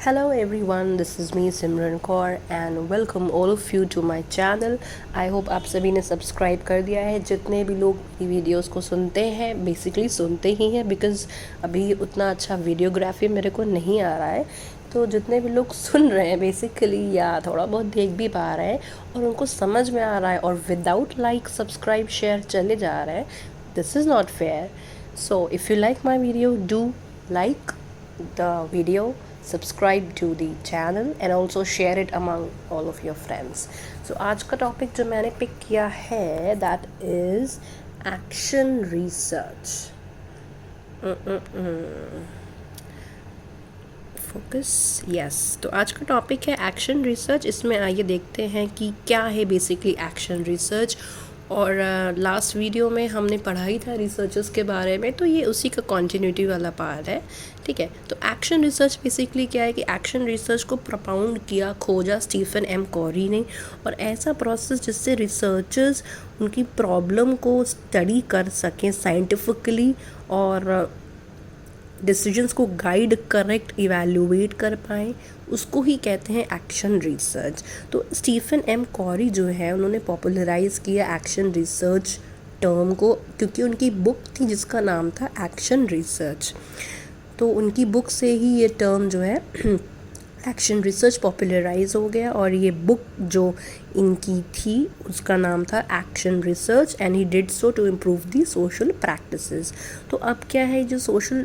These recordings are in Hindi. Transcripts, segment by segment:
Hello everyone, this is me Simran Kaur and welcome all of you to my channel. I hope आप सभी ने सब्सक्राइब कर दिया है। जितने भी लोग वीडियोस को सुनते हैं बेसिकली सुनते ही हैं बिकॉज़ अभी उतना अच्छा वीडियोग्राफी मेरे को नहीं आ रहा है। तो जितने भी लोग सुन रहे हैं बेसिकली या थोड़ा बहुत देख भी पा रहे हैं और उनको समझ में आ रहा है और विदाउट लाइक सब्सक्राइब शेयर चले जा रहे हैं, this is not fair. So if you like my video do like the video, subscribe to the channel and also share it among all of your friends. So आज का टॉपिक जो मैंने पिक किया है that is action research. Focus yes. तो आज का टॉपिक है एक्शन रिसर्च. इसमें आइए देखते हैं कि क्या है बेसिकली एक्शन रिसर्च. और लास्ट वीडियो में हमने पढ़ा ही था रिसर्चर्स के बारे में, तो ये उसी का कॉन्टिन्यूटी वाला पार्ट है. ठीक है. तो एक्शन रिसर्च बेसिकली क्या है कि एक्शन रिसर्च को प्रपाउंड किया, खोजा स्टीफन एम कॉरी ने. और ऐसा प्रोसेस जिससे रिसर्चर्स उनकी प्रॉब्लम को स्टडी कर सकें साइंटिफिकली और डिसीजंस को गाइड करेक्ट इवैल्यूएट कर पाएँ, उसको ही कहते हैं एक्शन रिसर्च. तो स्टीफन एम कॉरी जो है उन्होंने पॉपुलराइज़ किया एक्शन रिसर्च टर्म को, क्योंकि उनकी बुक थी जिसका नाम था एक्शन रिसर्च. तो उनकी बुक से ही ये टर्म जो है एक्शन रिसर्च पॉपुलराइज हो गया. और ये बुक जो इनकी थी उसका नाम था action research and he did so to improve the social practices. तो अब क्या है, जो सोशल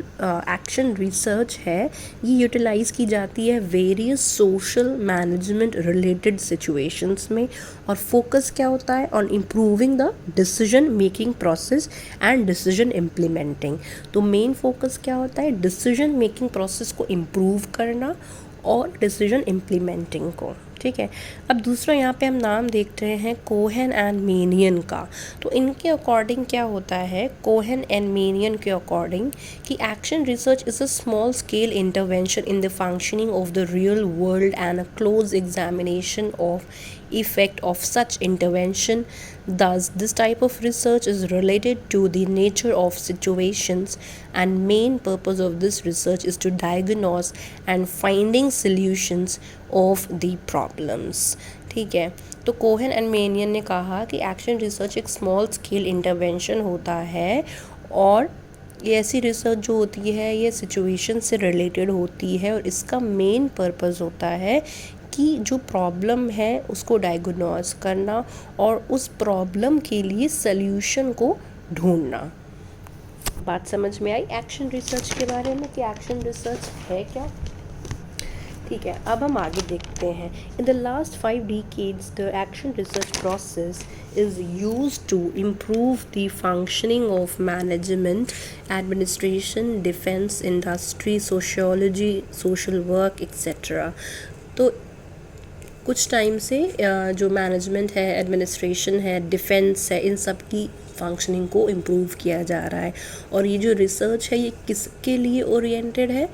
एक्शन रिसर्च है ये यूटिलाइज़ की जाती है various social management related situations में. और फोकस क्या होता है on improving the decision making process and decision implementing. तो मेन फोकस क्या होता है, डिसीजन मेकिंग प्रोसेस को इम्प्रूव करना और डिसीजन इम्प्लीमेंटिंग को. ठीक है. अब दूसरा यहाँ पे हम नाम देख रहे हैं कोहेन एंड मेनियन का. तो इनके अकॉर्डिंग क्या होता है, कोहेन एंड मेनियन के अकॉर्डिंग कि action research is a small scale intervention in the functioning of the real world and a close examination of effect of such intervention. Thus, this type of research is related to the nature of situations, and main purpose of this research is to diagnose and finding solutions of the problems. ठीक है. तो कोहेन एंड मेनियन ने कहा कि एक्शन रिसर्च एक स्मॉल स्केल इंटरवेंशन होता है और ये ऐसी रिसर्च जो होती है ये सिचुएशन से रिलेटेड होती है और इसका मेन पर्पस होता है कि जो प्रॉब्लम है उसको डायग्नोस करना और उस प्रॉब्लम के लिए सल्यूशन को ढूंढना. बात समझ में आई एक्शन रिसर्च के बारे में कि एक्शन रिसर्च है क्या. ठीक है. अब हम आगे देखते हैं. In the last 5 decades the action research process is used to improve the functioning of management, administration, defense industry, sociology, social work, etc. तो कुछ टाइम से जो मैनेजमेंट है, एडमिनिस्ट्रेशन है, डिफेंस है, इन सब की फंक्शनिंग को इम्प्रूव किया जा रहा है. और ये जो रिसर्च है ये किसके लिए ओरिएंटेड है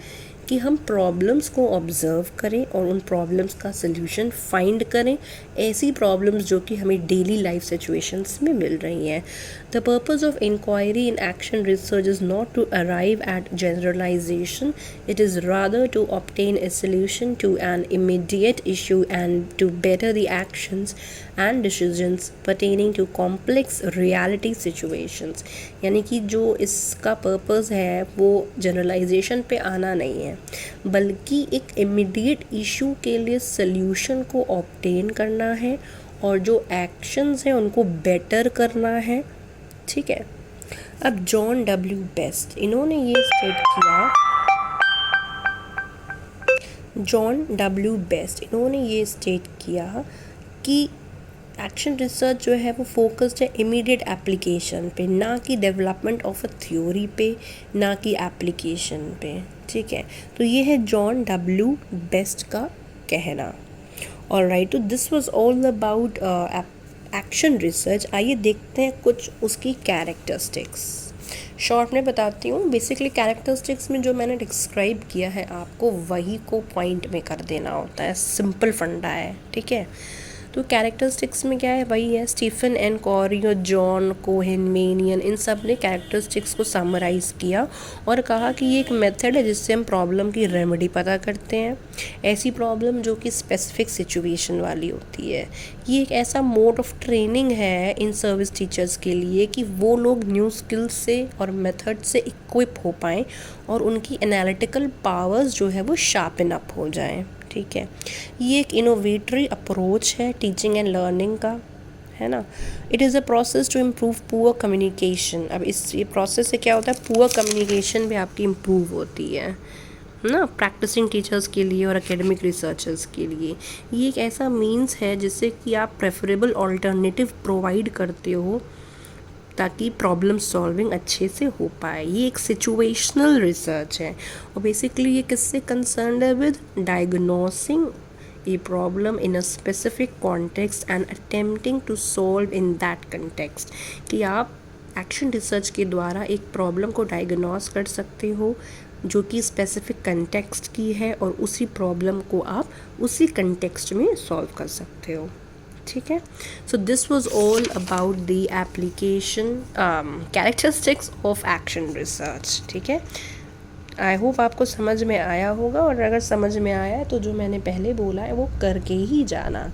कि हम प्रॉब्लम्स को ऑब्ज़र्व करें और उन प्रॉब्लम्स का सल्यूशन फाइंड करें, ऐसी प्रॉब्लम्स जो कि हमें डेली लाइफ सिचुएशंस में मिल रही हैं. The purpose of inquiry in action research is not to arrive at generalization, it is rather to obtain a solution to an immediate issue and to better the actions and decisions pertaining to complex reality situations. यानी कि जो इसका पर्पस है वो जनरलाइजेशन पे आना नहीं है बल्कि एक इमीडिएट इशू के लिए सल्यूशन को ऑब्टेन करना है और जो एक्शंस हैं उनको बेटर करना है. ठीक है. अब जॉन डब्ल्यू बेस्ट इन्होंने ये स्टेट किया, जॉन डब्ल्यू बेस्ट इन्होंने ये स्टेट किया कि एक्शन रिसर्च जो है वो फोकस्ड है इमीडिएट एप्लीकेशन पे, ना कि डेवलपमेंट ऑफ अ थ्योरी पे, ना कि एप्लीकेशन पे. ठीक है. तो ये है जॉन डब्ल्यू बेस्ट का कहना. ऑलराइट. तो this was all about action research. आइए देखते हैं कुछ उसकी कैरेक्टरिस्टिक्स. शॉर्ट में बताती हूँ. बेसिकली कैरेक्टरिस्टिक्स में जो मैंने डिस्क्राइब किया है आपको वही को पॉइंट में कर देना होता है. सिंपल फंडा है. ठीक है. तो कैरेक्टरिस्टिक्स में क्या है, वही है स्टीफन एंड कॉरी और जॉन कोहेन मेनियन, इन सब ने कैरेक्टरिस्टिक्स को समराइज़ किया और कहा कि ये एक मेथड है जिससे हम प्रॉब्लम की रेमेडी पता करते हैं, ऐसी प्रॉब्लम जो कि स्पेसिफिक सिचुएशन वाली होती है। ये एक ऐसा मोड ऑफ ट्रेनिंग है इन सर्विस टीचर्स के लिए कि वो लोग न्यू स्किल्स से और मेथड से इक्विप हो पाएँ और उनकी एनालिटिकल पावर्स जो है वो शार्पन अप हो जाएं। ठीक है, ये एक इनोवेटरी अप्रोच है टीचिंग एंड लर्निंग का, है ना। It is a process to improve poor communication. अब ये प्रोसेस से क्या होता है, पुअर कम्युनिकेशन भी आपकी इम्प्रूव होती है ना, प्रैक्टिसिंग टीचर्स के लिए और एकेडमिक रिसर्चर्स के लिए। ये एक ऐसा मीन्स है जिससे कि आप प्रेफरेबल ऑल्टरनेटिव प्रोवाइड करते हो ताकि प्रॉब्लम सॉल्विंग अच्छे से हो पाए। ये एक सिचुएशनल रिसर्च है और बेसिकली ये किससे कंसर्न्ड है, with diagnosing a problem in a specific context and attempting to solve in that context. कि आप एक्शन रिसर्च के द्वारा एक प्रॉब्लम को डायग्नोस कर सकते हो जो कि स्पेसिफिक कंटेक्स्ट की है और उसी प्रॉब्लम को आप उसी कंटेक्स्ट में सॉल्व कर सकते हो। ठीक है, so this was all about the application characteristics of action research. ठीक है, आई होप आपको समझ में आया होगा और अगर समझ में आया है तो जो मैंने पहले बोला है वो करके ही जाना।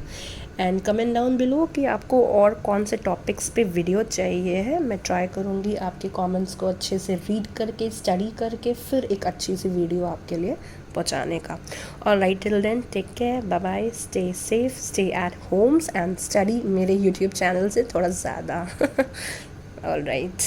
एंड कमेंट डाउन बिलो कि आपको और कौन से टॉपिक्स पे वीडियो चाहिए है। मैं ट्राई करूँगी आपके कमेंट्स को अच्छे से रीड करके, स्टडी करके फिर एक अच्छी सी वीडियो आपके लिए पहुँचाने का। और right till then, take care, bye bye, stay safe, stay at homes and study मेरे यूट्यूब चैनल से थोड़ा ज़्यादा। All right.